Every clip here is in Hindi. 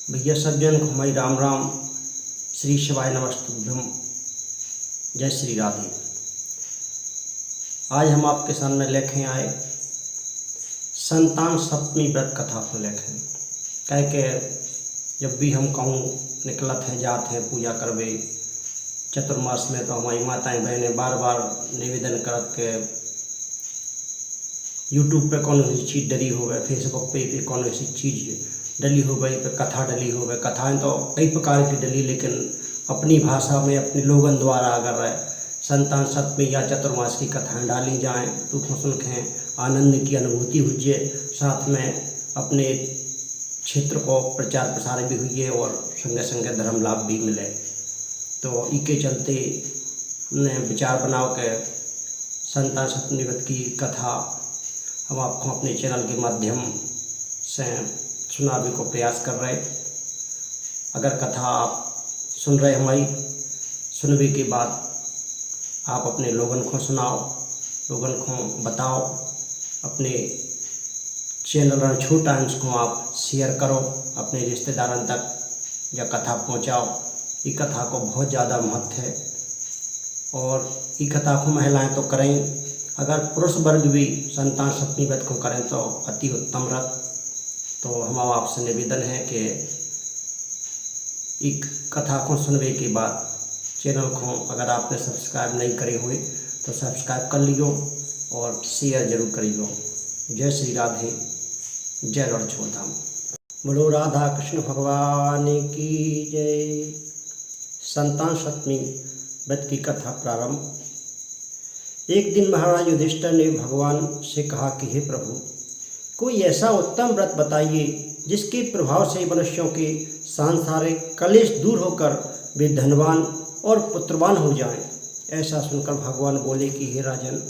भैया सज्जन घुमाई राम राम। श्री शिवाय नमस्तुभ्यम। जय श्री राधे। आज हम आपके सामने लेके आए संतान सप्तमी व्रत कथा को लेके। कह के जब भी हम कहूँ निकलत हैं जाते हैं पूजा करवे चतुर्मास में, तो हमारी माताएं बहनें बार बार निवेदन करत के यूट्यूब पे कौन सी चीज़ डली हो गए, फेसबुक पे कौन सी चीज़ डली हो गई, पे कथा डली हो गई। कथाएँ तो कई प्रकार की डली, लेकिन अपनी भाषा में अपने लोगन द्वारा अगर संतान सप्तमी या चतुर्मास की कथाएँ डाली जाएँ तो सुन के आनंद की अनुभूति हुई, साथ में अपने क्षेत्र को प्रचार प्रसार भी हुई है और संगे संगे धर्म लाभ भी मिले। तो इसके चलते हमने विचार बनाओ के संतान सप्तमी व्रत की कथा हम आपको अपने चैनल के माध्यम से सुनाने को प्रयास कर रहे। अगर कथा आप सुन रहे हमारी, सुनने के बाद आप अपने लोगन को सुनाओ, लोगन को बताओ, अपने चैनल छोटा उसको आप शेयर करो, अपने रिश्तेदारों तक या कथा पहुंचाओ। ये कथा को बहुत ज़्यादा महत्व है और ये कथा को महिलाएं तो करें, अगर पुरुष वर्ग भी संतान सप्तमी व्रत को करें तो अति उत्तम व्रत। तो हम आपसे निवेदन है कि एक कथा को सुनने के बाद चैनल को अगर आपने सब्सक्राइब नहीं करे हुए तो सब्सक्राइब कर लियो और शेयर जरूर करियो। जय श्री राधे, जय रणछोड़धाम। बोलो राधा कृष्ण भगवान की जय। संतान सप्तमी व्रत की कथा प्रारंभ। एक दिन महाराज युधिष्ठिर ने भगवान से कहा कि हे प्रभु, कोई ऐसा उत्तम व्रत बताइए जिसके प्रभाव से मनुष्यों के सांसारिक कलेश दूर होकर वे धनवान और पुत्रवान हो जाएं। ऐसा सुनकर भगवान बोले कि हे राजन,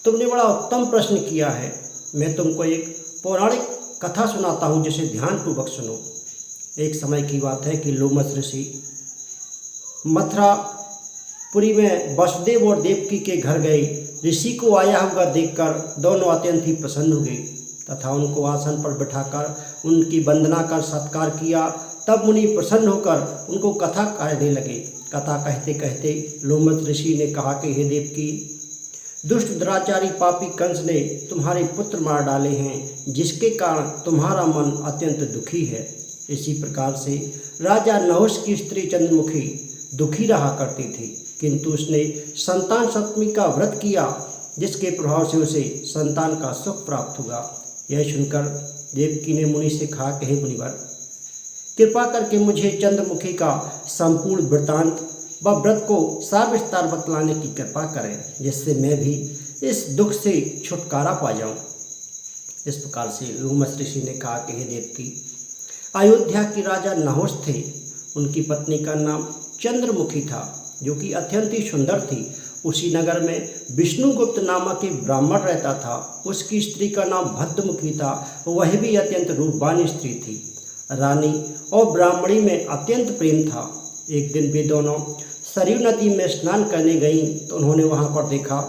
तुमने बड़ा उत्तम प्रश्न किया है। मैं तुमको एक पौराणिक कथा सुनाता हूँ, जिसे ध्यानपूर्वक सुनो। एक समय की बात है कि लोमस ऋषि मथुरापुरी में वसुदेव और देवकी के घर गए। ऋषि को आया हुआ देखकर दोनों अत्यंत ही प्रसन्न हो गए तथा उनको आसन पर बिठाकर उनकी वंदना कर सत्कार किया। तब मुनि प्रसन्न होकर उनको कथा कहने लगे। कथा कहते कहते लोमस ऋषि ने कहा कि हे देवकी, दुष्ट दुराचारी पापी कंस ने तुम्हारे पुत्र मार डाले हैं, जिसके कारण तुम्हारा मन अत्यंत दुखी है। इसी प्रकार से राजा नहुष की स्त्री चंद्रमुखी दुखी रहा करती थी, किंतु उसने संतान सप्तमी का व्रत किया, जिसके प्रभाव से उसे संतान का सुख प्राप्त हुआ। यह सुनकर देवकी ने मुनि से कहा कि हे मुनिवर, कृपा करके मुझे चंद्रमुखी का संपूर्ण वृत्तांत व व्रत को सविस्तार बतलाने की कृपा करें, जिससे मैं भी इस दुख से छुटकारा पा जाऊं। इस प्रकार से लोमस ऋषि ने कहा कि हे देवकी, अयोध्या की राजा नहुष थे। उनकी पत्नी का नाम चंद्रमुखी था, जो कि अत्यंत ही सुंदर थी। उसी नगर में विष्णुगुप्त नामक एक ब्राह्मण रहता था। उसकी स्त्री का नाम भद्रमुखी था, वह भी अत्यंत रूपवान स्त्री थी। रानी और ब्राह्मणी में अत्यंत प्रेम था। एक दिन वे दोनों सरयू नदी में स्नान करने गईं, तो उन्होंने वहां पर देखा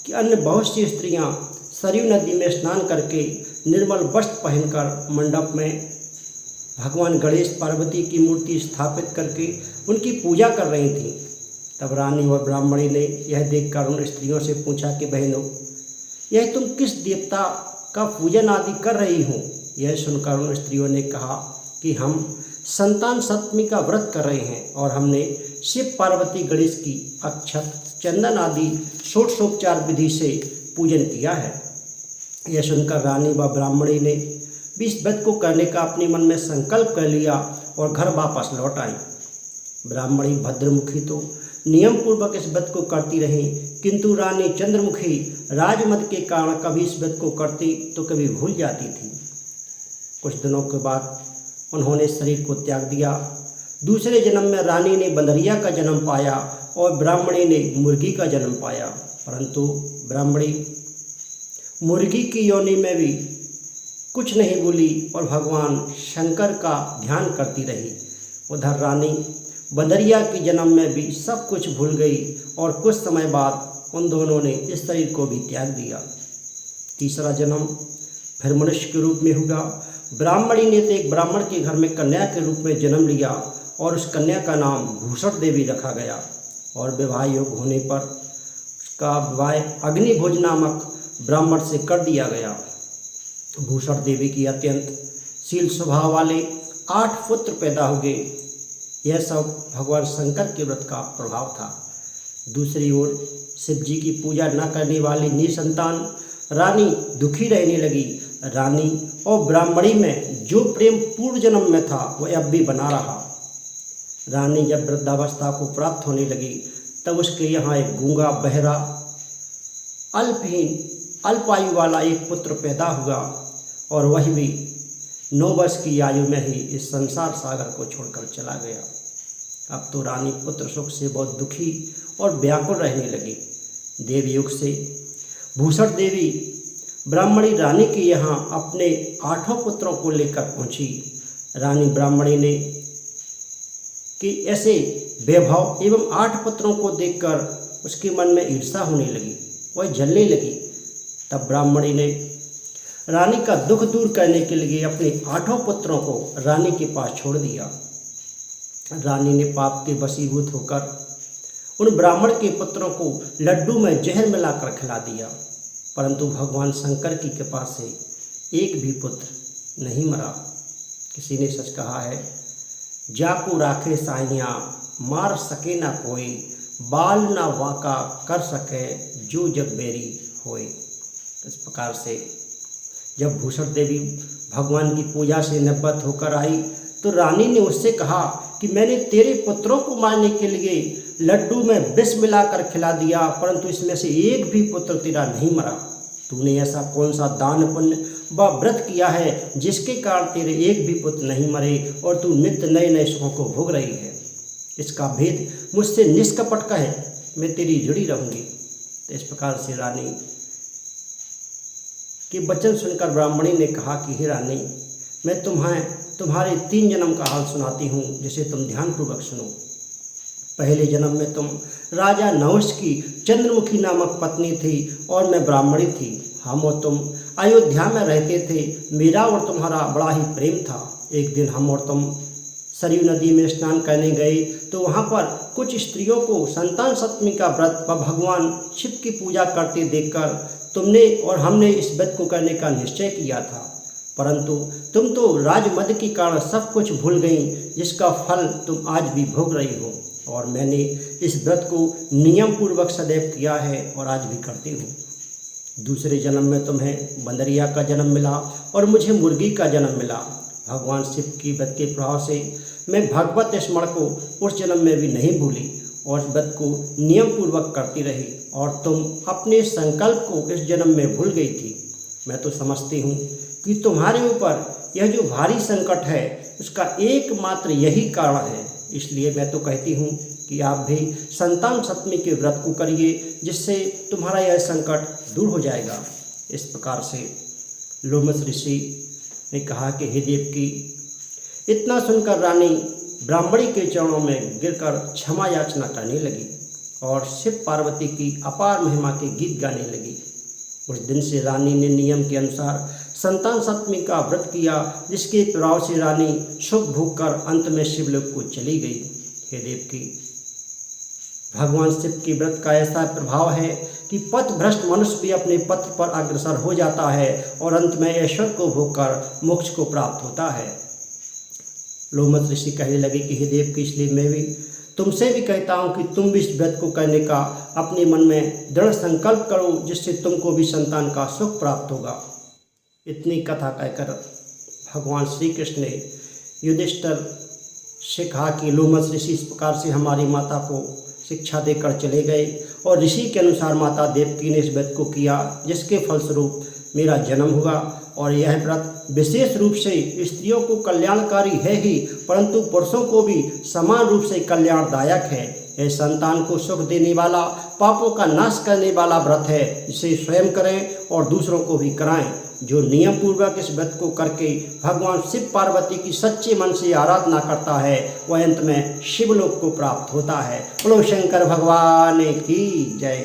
कि अन्य बहुत सी स्त्रियां सरयू नदी में स्नान करके निर्मल वस्त्र पहनकर मंडप में भगवान गणेश पार्वती की मूर्ति स्थापित करके उनकी पूजा कर रही थीं। तब रानी और ब्राह्मणी ने यह देखकर उन स्त्रियों से पूछा कि बहनों, यह तुम किस देवता का पूजन आदि कर रही हो? यह सुनकर उन स्त्रियों ने कहा कि हम संतान सप्तमी का व्रत कर रहे हैं और हमने शिव पार्वती गणेश की अक्षत चंदन आदि षोडशोपचार विधि से पूजन किया है। यह सुनकर रानी व ब्राह्मणी ने भी इस व्रत को करने का अपने मन में संकल्प कर लिया और घर वापस लौट आई। ब्राह्मणी भद्रमुखी तो नियम पूर्वक इस व्रत को करती रही, किंतु रानी चंद्रमुखी राजमत के कारण कभी इस व्रत को करती तो कभी भूल जाती थी। कुछ दिनों के बाद उन्होंने शरीर को त्याग दिया। दूसरे जन्म में रानी ने बंदरिया का जन्म पाया और ब्राह्मणी ने मुर्गी का जन्म पाया, परंतु ब्राह्मणी मुर्गी की योनि में भी कुछ नहीं बोली और भगवान शंकर का ध्यान करती रही। उधर रानी बंदरिया के जन्म में भी सब कुछ भूल गई और कुछ समय बाद उन दोनों ने इस शरीर को भी त्याग दिया। तीसरा जन्म फिर मनुष्य के रूप में हुआ। ब्राह्मणी ने तो एक ब्राह्मण के घर में कन्या के रूप में जन्म लिया और उस कन्या का नाम भूषण देवी रखा गया और विवाह योग्य होने पर उसका विवाह अग्निभोज नामक ब्राह्मण से कर दिया गया। भूषण देवी की अत्यंत शील स्वभाव वाले 8 पुत्र पैदा हो गए। यह सब भगवान शंकर के व्रत का प्रभाव था। दूसरी ओर शिव जी की पूजा न करने वाली निसंतान रानी दुखी रहने लगी। रानी और ब्राह्मणी में जो प्रेम पूर्व जन्म में था वह अब भी बना रहा। रानी जब वृद्धावस्था को प्राप्त होने लगी तब उसके यहाँ एक गूंगा बहरा अल्पायु वाला एक पुत्र पैदा हुआ और वह भी 9 वर्ष की आयु में ही इस संसार सागर को छोड़कर चला गया। अब तो रानी पुत्र सुख से बहुत दुखी और व्याकुल रहने लगी। देवयुग से भूषण देवी ब्राह्मणी रानी के यहाँ अपने 8 पुत्रों को लेकर पहुँची। रानी ब्राह्मणी ने कि ऐसे वैभव एवं 8 पुत्रों को देखकर उसके मन में ईर्षा होने लगी, वह जलने लगी। तब ब्राह्मणी ने रानी का दुख दूर करने के लिए अपने 8 पुत्रों को रानी के पास छोड़ दिया। रानी ने पाप के वशीभूत होकर उन ब्राह्मण के पुत्रों को लड्डू में जहर मिलाकर खिला दिया, परंतु भगवान शंकर की कृपा से एक भी पुत्र नहीं मरा। किसी ने सच कहा है, जाकू राखे साइया मार सके ना कोई, बाल ना वाका कर सके जो जग बेरी होए। इस प्रकार से जब भूषण देवी भगवान की पूजा से निवृत्त होकर आई तो रानी ने उससे कहा कि मैंने तेरे पुत्रों को मारने के लिए लड्डू में विष मिलाकर खिला दिया, परंतु इसमें से एक भी पुत्र तेरा नहीं मरा। तूने ऐसा कौन सा दान पुण्य व व्रत किया है जिसके कारण तेरे एक भी पुत्र नहीं मरे और तू नित्य नए नए सुखों को भोग रही है। इसका भेद मुझसे निष्कपट कहे, मैं तेरी जुड़ी रहूँगी। तो इस प्रकार से रानी के वचन सुनकर ब्राह्मणी ने कहा कि हे रानी, मैं तुम्हारे 3 जन्म का हाल सुनाती हूँ, जिसे तुम ध्यानपूर्वक सुनो। पहले जन्म में तुम राजा नहुष की चंद्रमुखी नामक पत्नी थी और मैं ब्राह्मणी थी। हम और तुम अयोध्या में रहते थे। मेरा और तुम्हारा बड़ा ही प्रेम था। एक दिन हम और तुम सरयू नदी में स्नान करने गए तो वहाँ पर कुछ स्त्रियों को संतान सप्तमी का व्रत व भगवान शिव की पूजा करते देखकर तुमने और हमने इस व्रत को करने का निश्चय किया था, परंतु तुम तो राजमद के कारण सब कुछ भूल गई, जिसका फल तुम आज भी भोग रही हो। और मैंने इस व्रत को नियम पूर्वक सदैव किया है और आज भी करती हूँ। दूसरे जन्म में तुम्हें बंदरिया का जन्म मिला और मुझे मुर्गी का जन्म मिला। भगवान शिव की व्रत के प्रभाव से मैं भगवत स्मरण को उस जन्म में भी नहीं भूली और व्रत को नियम पूर्वक करती रही और तुम अपने संकल्प को इस जन्म में भूल गई थी। मैं तो समझती हूँ कि तुम्हारे ऊपर यह जो भारी संकट है उसका एकमात्र यही कारण है। इसलिए मैं तो कहती हूँ कि आप भी संतान सप्तमी के व्रत को करिए, जिससे तुम्हारा यह संकट दूर हो जाएगा। इस प्रकार से लोमस ऋषि ने कहा कि हे देवकी। इतना सुनकर रानी ब्राह्मणी के चरणों में गिरकर क्षमा याचना करने लगी और शिव पार्वती की अपार महिमा के गीत गाने लगी। उस दिन से रानी ने नियम के अनुसार संतान सप्तमी का व्रत किया, जिसके प्रभाव से रानी सुख भोग कर अंत में शिवलोक को चली गई। हे देवकी, भगवान शिव के व्रत का ऐसा प्रभाव है कि पथ भ्रष्ट मनुष्य भी अपने पथ पर अग्रसर हो जाता है और अंत में ऐश्वर्य को भोग कर मोक्ष को प्राप्त होता है। लोमस ऋषि कहने लगे कि हे देवकी, इसलिए मैं भी तुमसे भी कहता हूँ कि तुम भी इस व्रत को करने का अपने मन में दृढ़ संकल्प करो, जिससे तुमको भी संतान का सुख प्राप्त होगा। इतनी कथा कहकर भगवान श्री कृष्ण ने युधिष्ठिर से कहा कि लोमस ऋषि इस प्रकार से हमारी माता को शिक्षा देकर चले गए और ऋषि के अनुसार माता देवकी ने इस व्रत को किया, जिसके फलस्वरूप मेरा जन्म हुआ। और यह व्रत विशेष रूप से स्त्रियों को कल्याणकारी है ही, परंतु पुरुषों को भी समान रूप से कल्याणदायक है। यह संतान को सुख देने वाला, पापों का नाश करने वाला व्रत है। इसे स्वयं करें और दूसरों को भी कराएं। जो नियम पूर्वक इस व्रत को करके भगवान शिव पार्वती की सच्चे मन से आराधना करता है, वह अंत में शिवलोक को प्राप्त होता है। बोलो शंकर भगवान की जय।